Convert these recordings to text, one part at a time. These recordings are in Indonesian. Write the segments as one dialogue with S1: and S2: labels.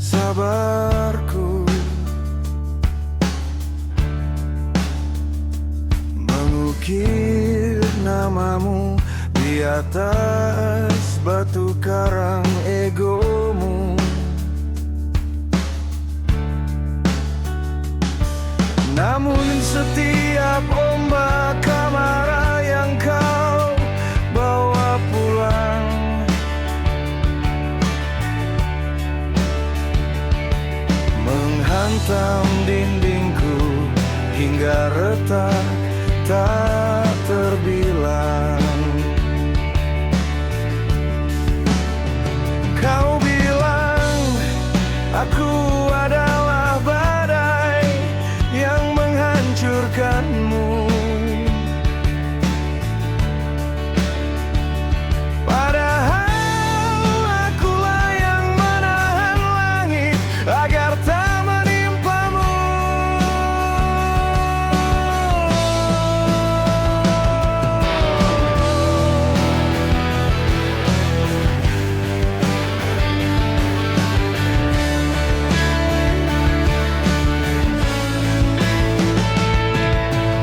S1: sabarku. Mengukir namamu di atas batu karang egomu. Namun setiap ombak amarah yang kau bawa pulang menghantam dindingku hingga retak tak terbilang. Kau bilang aku adalah badai yang menghancurkanmu, padahal akulah yang menahan langit agar tak menimpamu.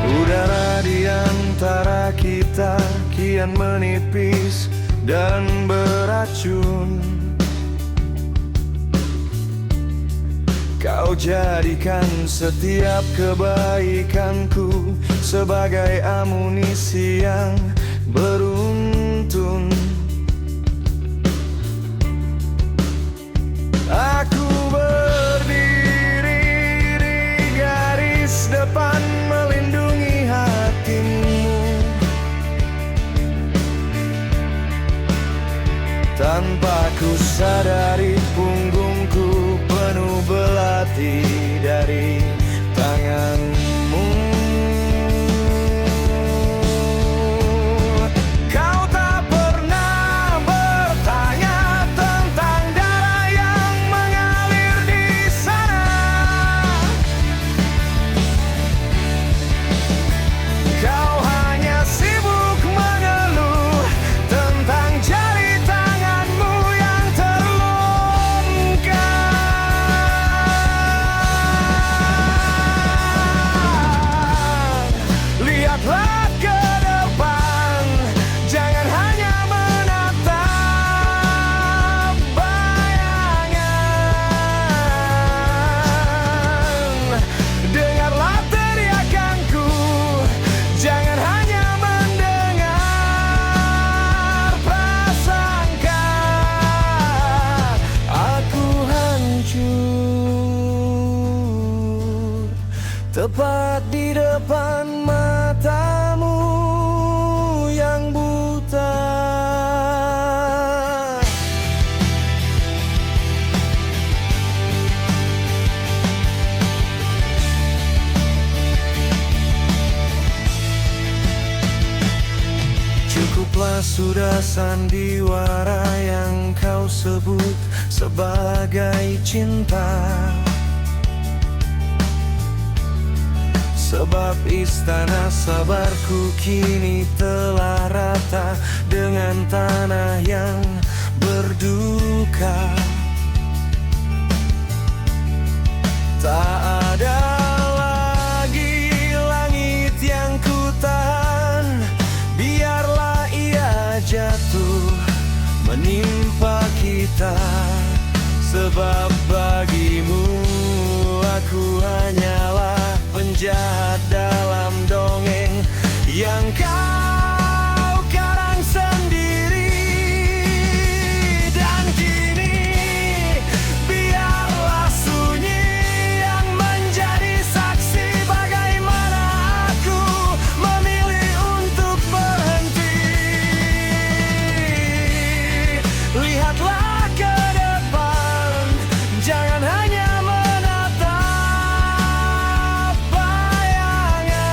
S1: Udara di antara kita kian menipis dan beracun. Kau jadikan setiap kebaikanku sebagai amunisi yang beruntun. Aku berdiri di garis depan melindungi hatimu, tanpa ku sadari punggungku penuh belati dari tanganmu. Kau tak pernah bertanya tentang darah yang mengalir di sana. Kau hanya sibuk mengeluh tentang jari tanganmu yang terluka. Lihatlah ke depan, jangan hanya menatap bayangan. Dengarlah teriakanku, jangan hanya mendengar prasangka. Aku hancur tepat di depan matamu yang buta. Cukuplah sudah sandiwara yang kau sebut sebagai cinta, sebab istana sabarku kini telah rata dengan tanah yang berduka. Tak ada lagi langit yang ku tahan, biarlah ia jatuh menimpa kita, sebab bagimu aku hanyalah penjahat dalam dongeng yang kau karang sendiri. Dan kini biarlah sunyi yang menjadi saksi bagaimana aku memilih untuk berhenti. Lihatlah ke depan, jangan hanya menatap bayangan.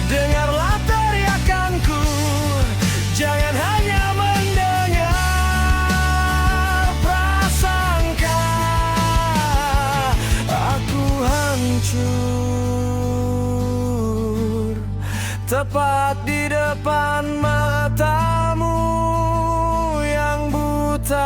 S1: Dengarlah teriakanku, jangan hanya mendengar prasangka. Aku hancur tepat di depan matamu yang buta. mata.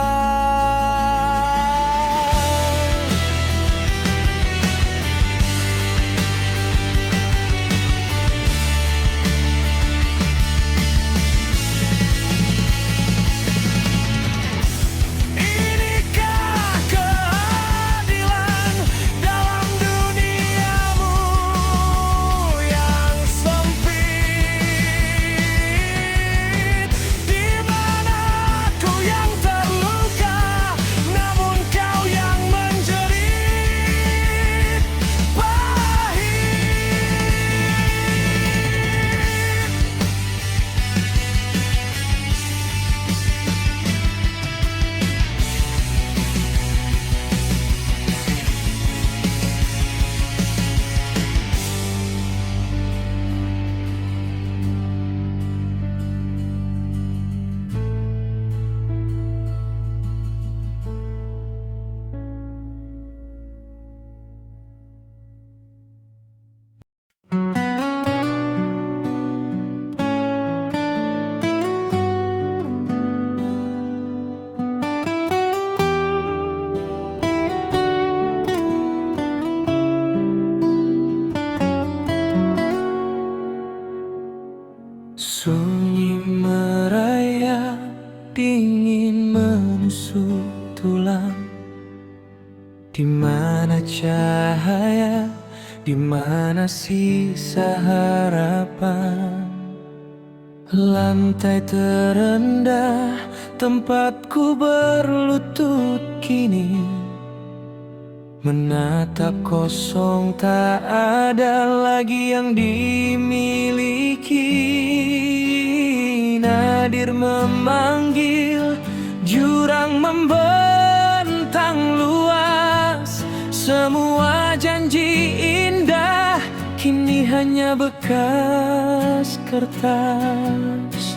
S1: Inikah keadilan dalam duniamu yang sempit, di mana aku yang terluka, namun kau yang menjerit pahit. Sunyi merayap, dingin menusuk tulang. Di mana cahaya, di mana sisa harapan? Lantai terendah, tempatku berlutut kini, menatap kosong, tak ada lagi yang dimiliki. Nadir memanggil, jurang membentang luas. Semua janji indah kini hanya bekas kertas.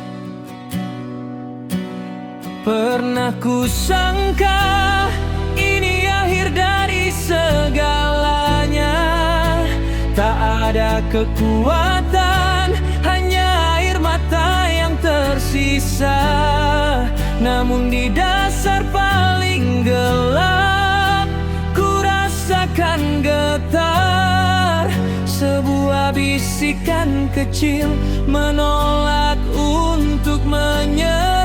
S1: Pernah ku sangka ini akhir dari segalanya. Tak ada kekuatan, hanya air mata yang tersisa. Namun di dasar paling gelap, ku rasakan getar. Sebuah bisikan kecil menolak untuk menyerah.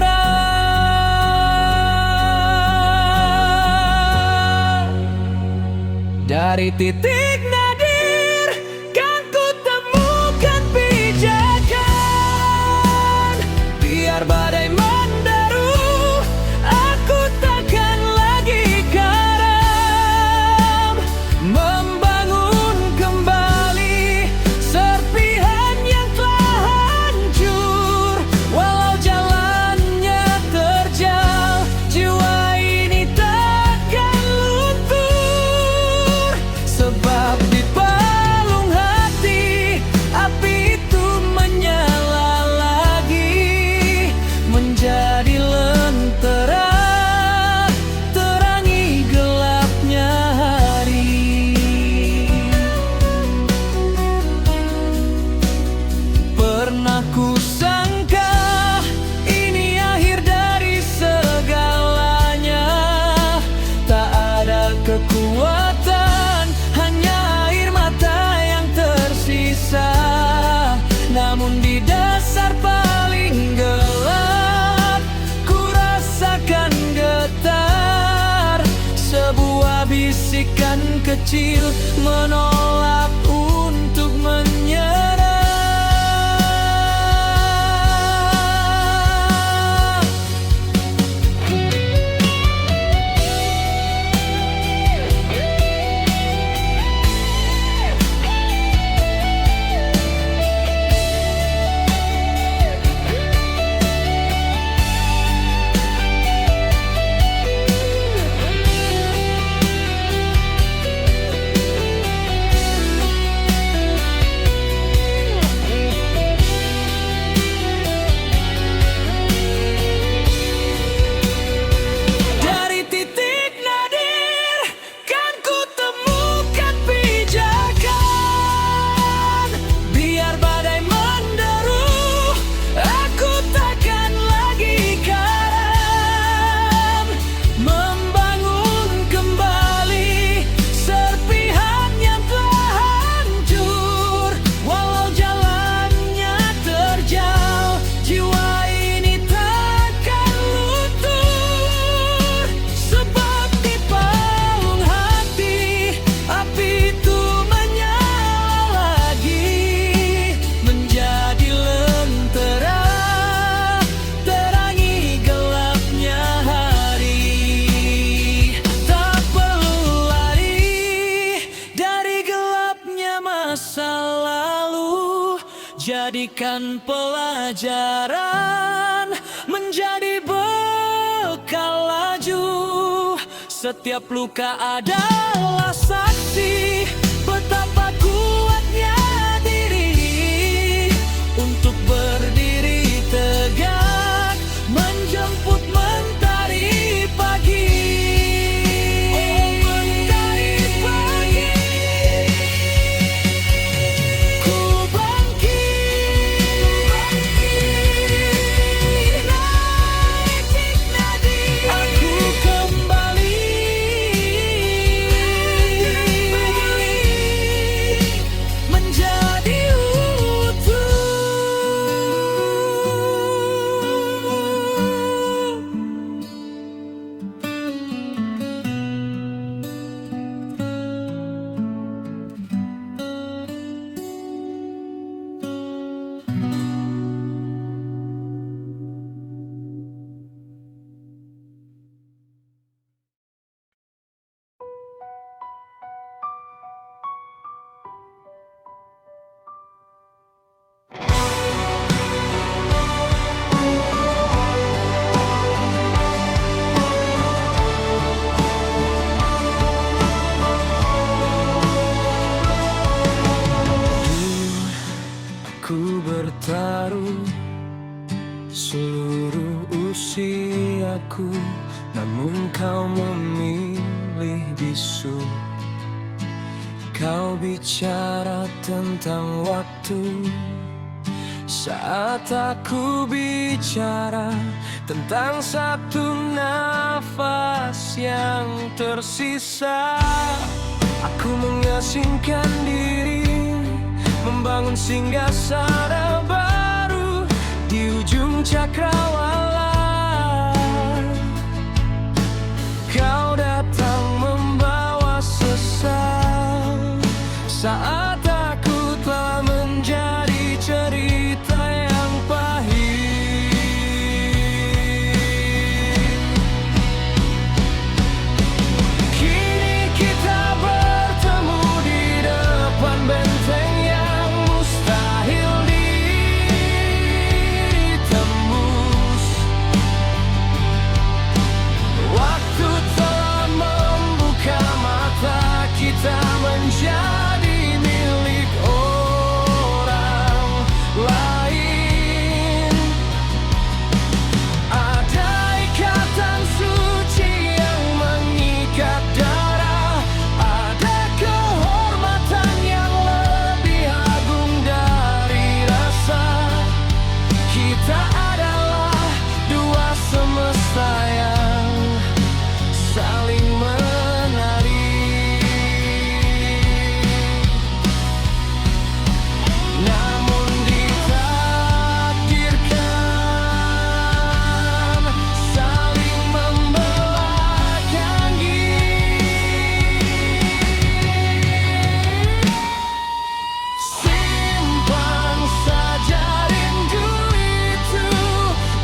S1: Dari titik nadir kan ku temukan pijakan. Biar badai menderu, aku takkan lagi karam. Membangun kembali serpihan yang telah hancur. Walau jalannya terjal, jiwa ini takkan luntur. Sebab di palung hati, api itu menyala lagi, menjadi lentera, terangi gelapnya hari. Pernah ku sangka ini akhir dari segalanya. Tak ada kekuatan, hanya air mata yang tersisa. Namun di dasar paling gelap, ku rasakan getar. Sebuah bisikan kecil menolak untuk menyerah. jadikan pelajaran, menjadi bekal laju. Setiap luka adalah saksi betapa kuatnya diri untuk berdiri tegak, menjemput mentari pagi. Oh, mentari pagi, ku bangkit, naik nadi, aku kembali menjadi utuh. Ku bertaruh seluruh usiaku, namun kau memilih bisu. Kau bicara tentang waktu saat aku bicara tentang satu nafas yang tersisa. Aku mengasingkan diri, membangun singgasana baru di ujung cakrawala. Kau datang membawa sesal saat aku telah menjadi cerita yang pahit. Kini kita bertemu di depan benteng yang mustahil ditembus. Waktu telah membuka mata kita menjadi milik orang lain. Ada ikatan suci yang mengikat darah, ada kehormatan yang lebih agung dari rasa. Kita adalah dua semesta yang saling menari. Namun ditakdirkan saling membelakangi. Simpan saja rindu itu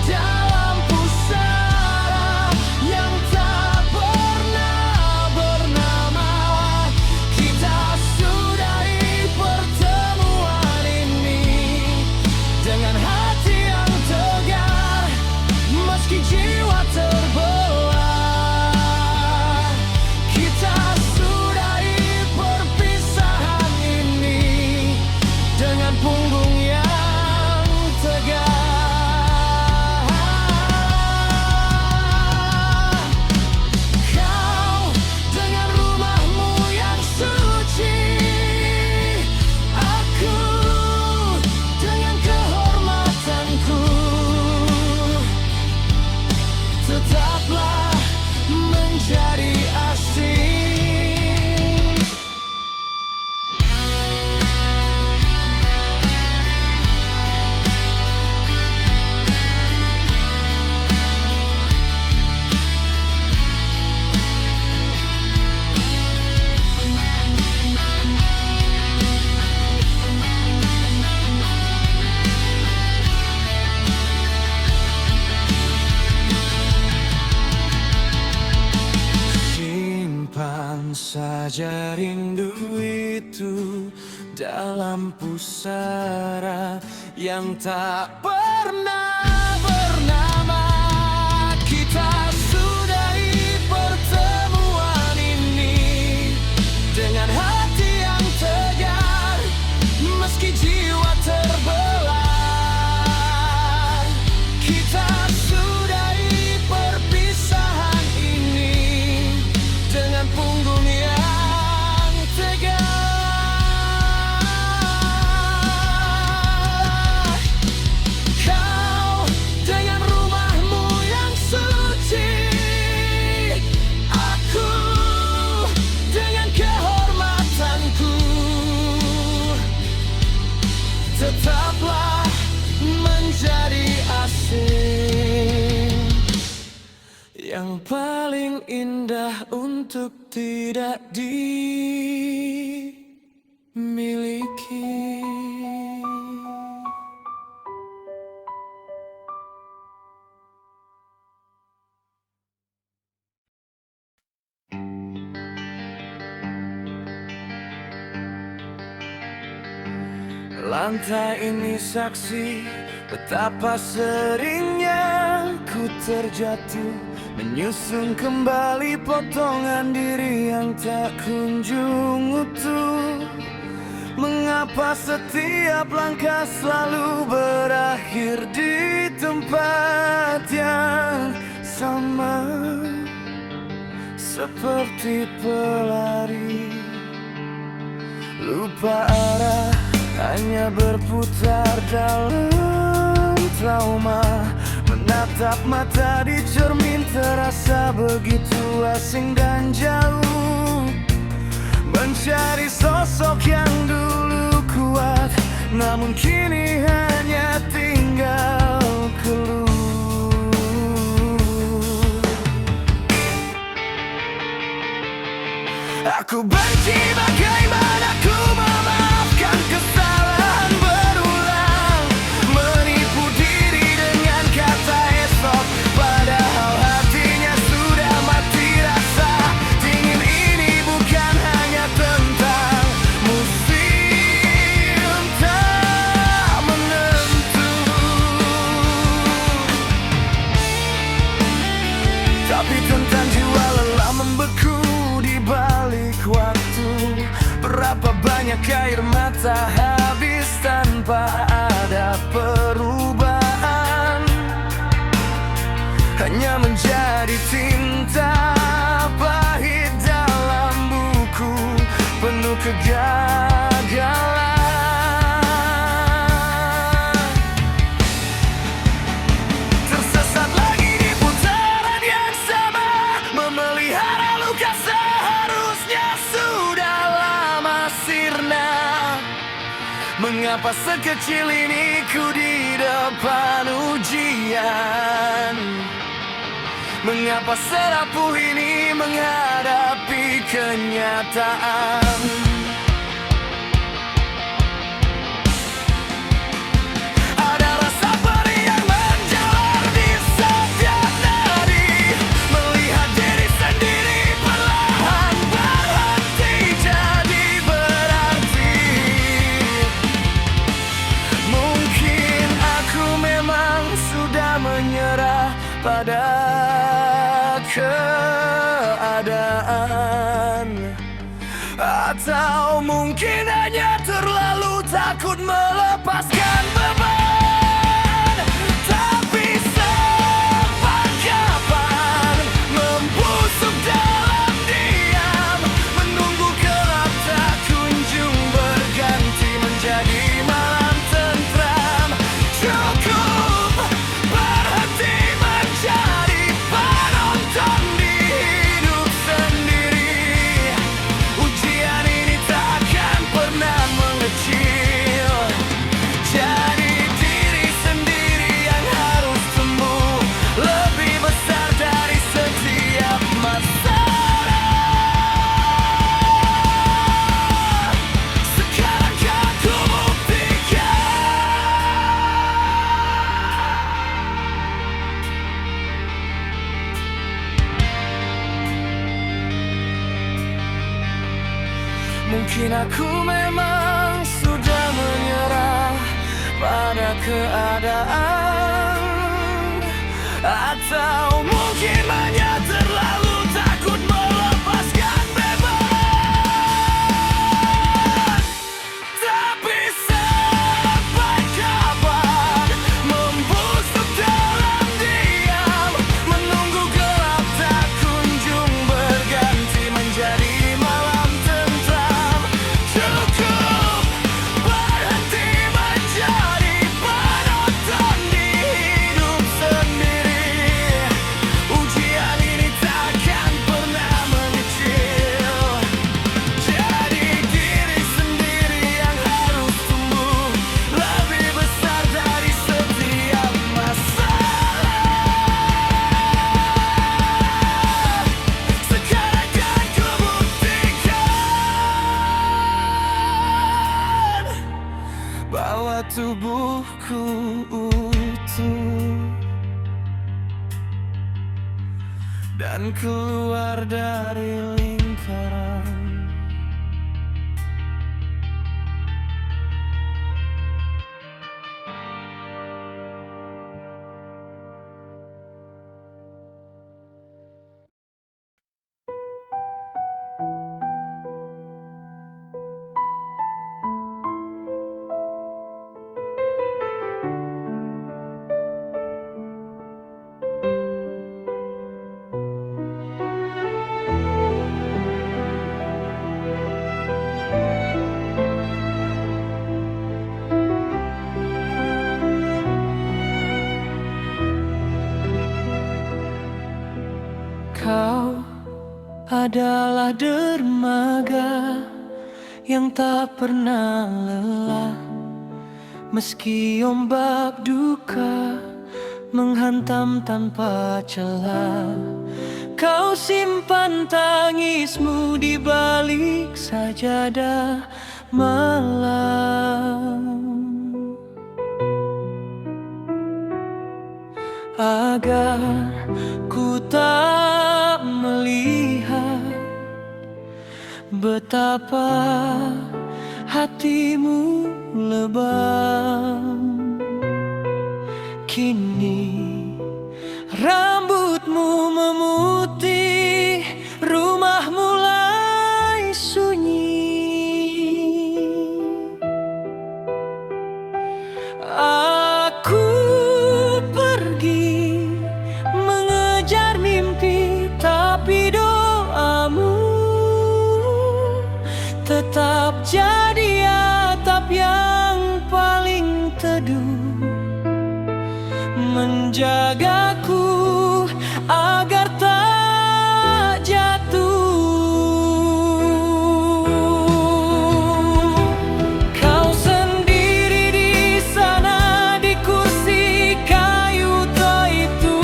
S1: dalam pusara yang tak pernah bernama. Kita sudahi pertemuan ini dengan hati yang tegar, meski jiwa terbelah. Kita sudahi perpisahan ini dengan punggung yang tegar. Kau dengan rumahmu yang suci, aku dengan kehormatanku. Tetaplah menjadi asing. Simpan saja rindu itu dalam pusara yang tak pernah bernama. Kita sudahi pertemuan ini dengan hati yang tegar, meski jiwa terbelah. Kita sudahi perpisahan ini dengan punggung yang tegar. Kau dengan rumahmu yang suci, aku dengan kehormatanku. Tetaplah menjadi asing yang paling indah untuk tidak dimiliki. Lantai ini saksi betapa seringnya ku terjatuh, menyusun kembali potongan diri yang tak kunjung utuh. Mengapa setiap langkah selalu berakhir di tempat yang sama, seperti pelari lupa arah, hanya berputar dalam trauma. Menatap mata di cermin terasa begitu asing dan jauh. Mencari sosok yang dulu kuat, namun kini hanya tinggal keluh. Aku benci bagaimana ku memaafkan kesalahan berulang, menipu diri dengan kata esok, padahal hatinya sudah mati rasa. Dingin ini bukan hanya tentang musim tak menentu, tapi tentang jiwa lelah membeku di balik waktu. Berapa banyak air mata habis tanpa ada perubahan, hanya menjadi tinta pahit dalam buku penuh kegagalan. Tersesat lagi di putaran yang sama, memelihara luka seharusnya sudah lama sirna. Mengapa sekecil ini ku di depan ujian? Mengapa serapuh ini menghadapi kenyataan? Ada rasa perih yang menjalar di setiap nadi, melihat diri sendiri perlahan berhenti jadi berarti. Mungkin aku memang sudah menyerah pada keadaan, atau mungkin hanya terlalu takut melepaskan beban. Tapi sampai kapan membusuk dalam diam, menunggu gelap tak kunjung berganti menjadi malam tentram. Cukup berhenti menjadi penonton di hidup sendiri. Ujian ini takkan pernah mengecil, jadi diri sendiri yang harus tumbuh lebih besar dari setiap masalah. Sekarang kan ku buktikan. Mungkin aku memang pada keadaan, atau mungkin hanya terlalu takut melepaskan beban. Tapi sampai kapan membusuk dalam diam, menunggu gelap tak kunjung berganti menjadi malam tentram. Cukup berhenti menjadi penonton di hidup sendiri. Ujian ini takkan pernah mengecil. Jadi diri sendiri yang harus tumbuh lebih besar dari setiap masalah. Sekarang kan ku buktikan bahwa tubuhku utuh dan keluar dari lingkaran. Kau adalah dermaga yang tak pernah lelah, meski ombak duka menghantam tanpa celah. Kau simpan tangismu di balik sajadah malam, agar ku tak melihat betapa hatimu lebam. Kini rambutmu memutih, rumah mulai sunyi. Aku pergi mengejar mimpi, tapi doamu tetap jadi atap yang paling teduh, menjagaku agar tak jatuh. Kau sendiri di sana di kursi kayu tua itu,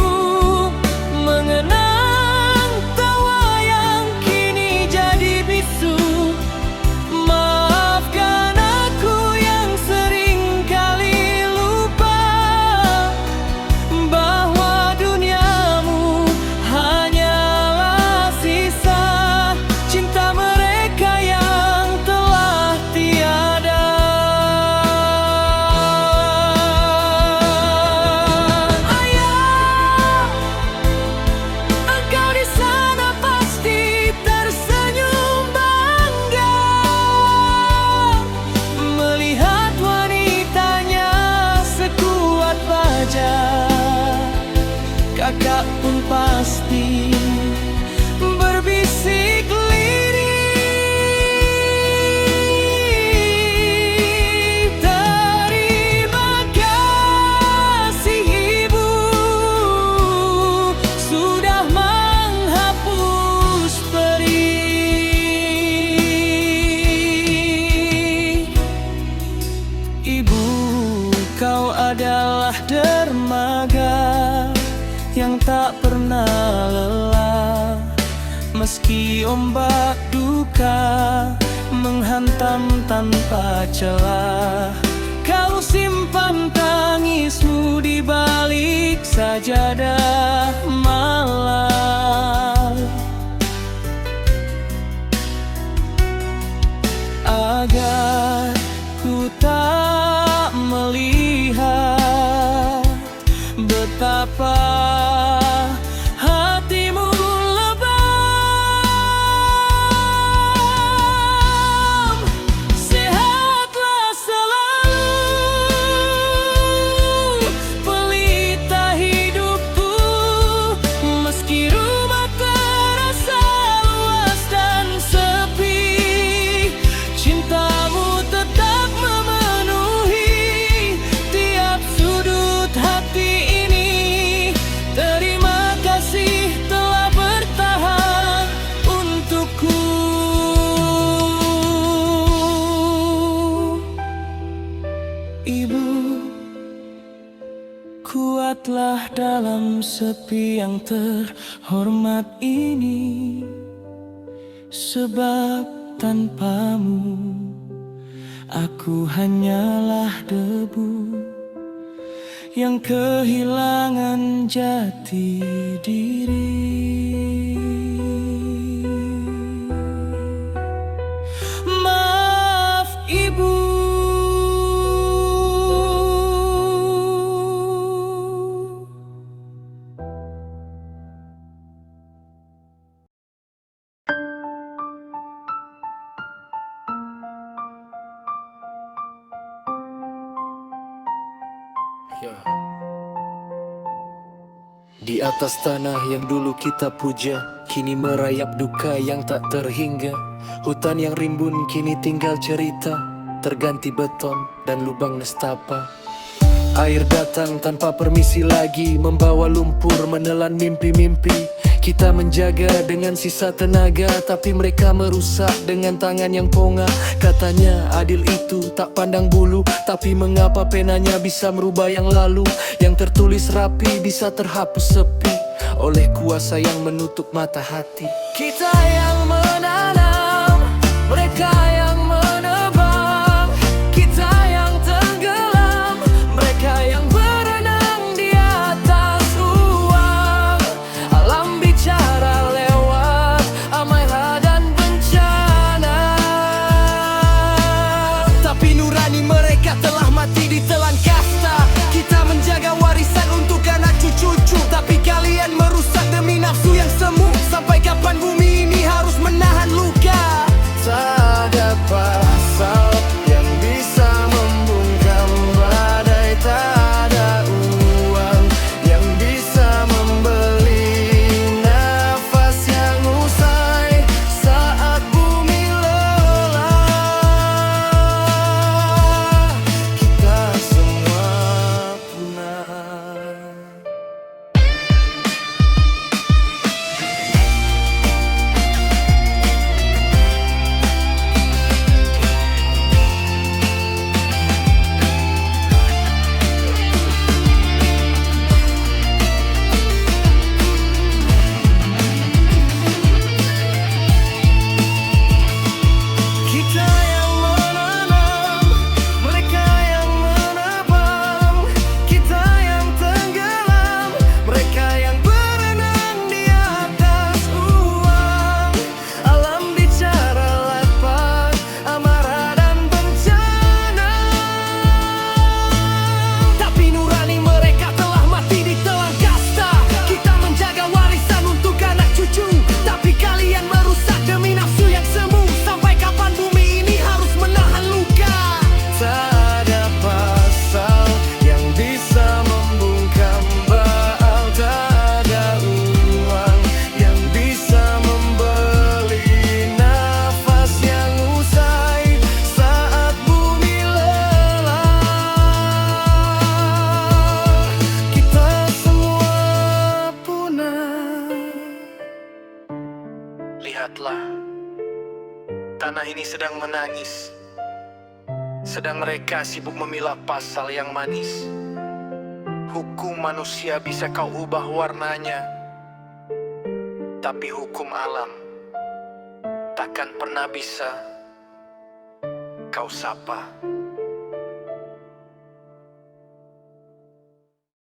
S1: mengenang tawa yang kini jadi bisu. Maafkan aku yang sering kali lupa bahwa duniamu hanyalah sisa cinta mereka yang telah tiada. Ayah, engkau di sana pasti tersenyum bangga melihat wanitanya sekuat baja. Kakak pun pasti berbisik lirik, terima kasih ibu sudah menghapus perih. Ibu, kau adalah dermaga yang tak pernah lelah, meski ombak duka menghantam tanpa celah. Kau simpan tangismu di balik sajadah malam, agar ku tak melihat sepi yang terhormat ini, sebab tanpamu aku hanyalah debu yang kehilangan jati diri. Maaf Ibu.
S2: Di atas tanah yang dulu kita puja, kini merayap duka yang tak terhingga. Hutan yang rimbun kini tinggal cerita, terganti beton dan lubang nestapa. Air datang tanpa permisi lagi, membawa lumpur menelan mimpi-mimpi. Kita menjaga dengan sisa tenaga, tapi mereka merusak dengan tangan yang ponga. Katanya adil itu tak pandang bulu, tapi mengapa penanya bisa merubah yang lalu? Yang tertulis rapi bisa terhapus sepi oleh kuasa yang menutup mata hati.
S1: Kita yang menanam, mereka yang menebang. Kita yang tenggelam, mereka yang berenang di atas uang. Alam bicara lewat amarah dan bencana, tapi nurani mereka telah mati ditelan kasta. Kita menjaga warisan untuk anak cucu-cucu, tapi kalian merusak demi nafsu yang semu. Sampai kapan bumi ini harus menahan luka?
S2: Tak ada pasal yang bisa membungkam badai, tak ada uang yang bisa membeli nafas yang usai saat bumi lelah. Kita semua punah.
S1: Kita yang menanam, mereka yang menebang. Kita yang tenggelam, mereka yang berenang di atas uang. Alam bicara lapar, amarah dan bencana, tapi nurani mereka telah mati ditelan kasta. Kita menjaga warisan untuk anak cucu, tapi kalian merusak demi nafsu yang semu. Sampai kapan bumi ini harus menahan luka?
S2: Tak ada pasal yang bisa membungkam baal, tak ada uang yang bisa membeli nafas yang usai saat bumi lelah. Kita semua punah. Lihatlah, tanah ini sedang menangis, sedang mereka sibuk memilah pasal yang manis. Hukum manusia bisa kau ubah warnanya, tapi hukum alam takkan pernah bisa kau sapa.